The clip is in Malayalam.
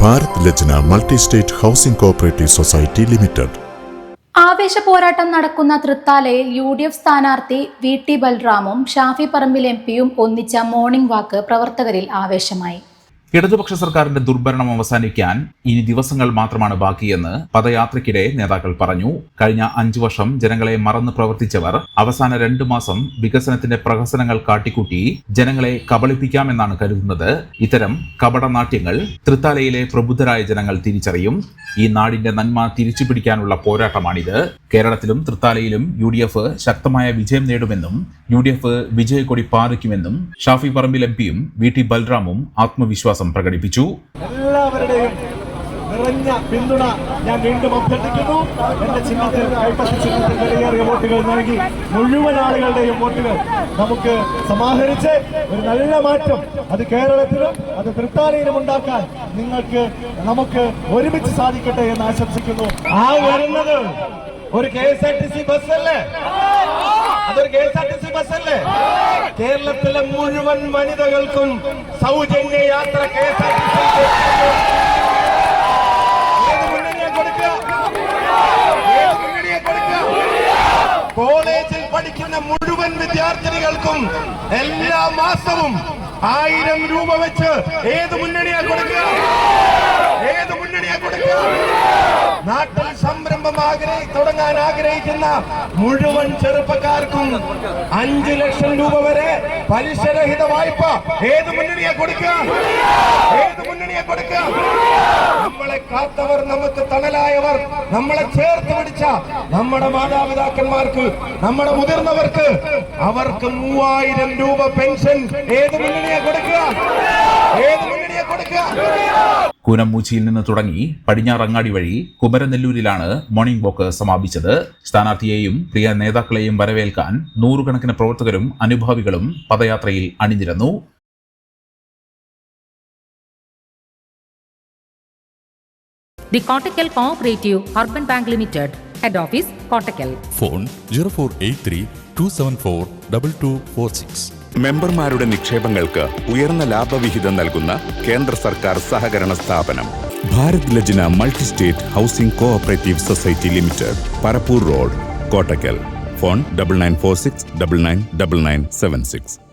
Bharat Lajna multi state housing cooperative society limited. ആവേശ പോരാട്ടം നടക്കുന്ന തൃത്താലയിൽ UDF സ്ഥാനാർത്ഥി VT ബൽറാമും ഷാഫി പറമ്പിൽ MPയും ഒന്നിച്ച മോർണിംഗ് വാക്ക് പ്രവർത്തകരിൽ ആവേശമായി. ഇടതുപക്ഷ സർക്കാരിന്റെ ദുർഭരണം അവസാനിക്കാൻ ഇനി ദിവസങ്ങൾ മാത്രമാണ് ബാക്കിയെന്ന് പദയാത്രയ്ക്കിടെ നേതാക്കൾ പറഞ്ഞു. കഴിഞ്ഞ 5 വർഷം ജനങ്ങളെ മറന്ന് പ്രവർത്തിച്ചവർ അവസാന 2 മാസം വികസനത്തിന്റെ പ്രഹസനങ്ങൾ കാട്ടിക്കൂട്ടി ജനങ്ങളെ കബളിപ്പിക്കാമെന്നാണ് കരുതുന്നത്. ഇത്തരം കപടനാട്യങ്ങൾ തൃത്താലയിലെ പ്രബുദ്ധരായ ജനങ്ങൾ തിരിച്ചറിയും. ഈ നാടിന്റെ നന്മ തിരിച്ചുപിടിക്കാനുള്ള പോരാട്ടമാണിത്. കേരളത്തിലും തൃത്താലയിലും UDF ശക്തമായ വിജയം നേടുമെന്നും UDF വിജയക്കൊടി പാറിക്കുമെന്നും ഷാഫി പറമ്പിൽ MPയും VT ബൽറാമും ആത്മവിശ്വാസം പ്രകടിപ്പിച്ചു. എല്ലാവരുടെയും നിറഞ്ഞ പിന്തുണ ഞാൻ വീണ്ടും അഭ്യർത്ഥിക്കുന്നു. എന്റെ ചിഹ്നത്തിൽ വിലയേറിയ വോട്ടുകൾ നൽകി മുഴുവൻ ആളുകളുടെയും വോട്ടുകൾ നമുക്ക് സമാഹരിച്ച് ഒരു നല്ല മാറ്റം അത് കേരളത്തിലും അത് തൃത്താലയിലും ഉണ്ടാക്കാൻ നമുക്ക് ഒരുമിച്ച് സാധിക്കട്ടെ എന്ന് ആശംസിക്കുന്നു. ആ വരുന്നത് ഒരു KSRTC ബസ്സല്ലേ? അതൊരു KSRTC ബസ്സല്ലേ? കേരളത്തിലെ മുഴുവൻ വനിതകൾക്കും സൗജന്യ യാത്ര KSRTC. ഏത് മുന്നണിയെ കൊടുക്കുക? കോളേജിൽ പഠിക്കുന്ന മുഴുവൻ വിദ്യാർത്ഥിനികൾക്കും എല്ലാ മാസവും 1000 രൂപ വെച്ച് ഏത് മുന്നണിയെ കൊടുക്കുക? ഏത് മുന്നണിയെ കൊടുക്കുക? നാട്ടിൽ സംരംഭം തുടങ്ങാൻ ആഗ്രഹിക്കുന്ന മുഴുവൻ ചെറുപ്പക്കാർക്കും 5 ലക്ഷം രൂപ വരെ പലിശരഹിത വായ്പ ഏത് മുന്നണിയെ കൊടുക്കുക? ഏത് മുന്നണിയെ കൊടുക്കുക? നമ്മളെ കാത്തവർ, നമുക്ക് തണലായവർ, നമ്മളെ ചേർത്ത് പിടിച്ച നമ്മുടെ മാതാപിതാക്കന്മാർക്ക്, നമ്മുടെ മുതിർന്നവർക്ക്, അവർക്ക് 3000 രൂപ പെൻഷൻ ഏത് മുന്നണിയെ കൊടുക്കുക? ഏത് മുന്നണിയെ കൊടുക്കുക? കൂനംമൂച്ചിയിൽ നിന്ന് തുടങ്ങി പടിഞ്ഞാറങ്ങാടി വഴി കുമരനെല്ലൂരിലാണ് മോർണിംഗ് വാക്ക് സമാപിച്ചത്. സ്ഥാനാർത്ഥിയെയും പ്രിയ നേതാക്കളെയും വരവേൽക്കാൻ 100 കണക്കിന് പ്രവർത്തകരും അനുഭാവികളും പദയാത്രയിൽ അണിനിരന്നു. The Kottakkal Cooperative Urban Bank Limited, Head Office, Kottakkal. Phone 0483 274 2246. മെമ്പർമാരുടെ നിക്ഷേപങ്ങൾക്ക് ഉയർന്ന ലാഭവിഹിതം നൽകുന്ന കേന്ദ്ര സർക്കാർ സഹകരണ സ്ഥാപനം Bharat Lajna multi state housing cooperative society limited, Parappur road, Kottakkal. Phone 9946 999976.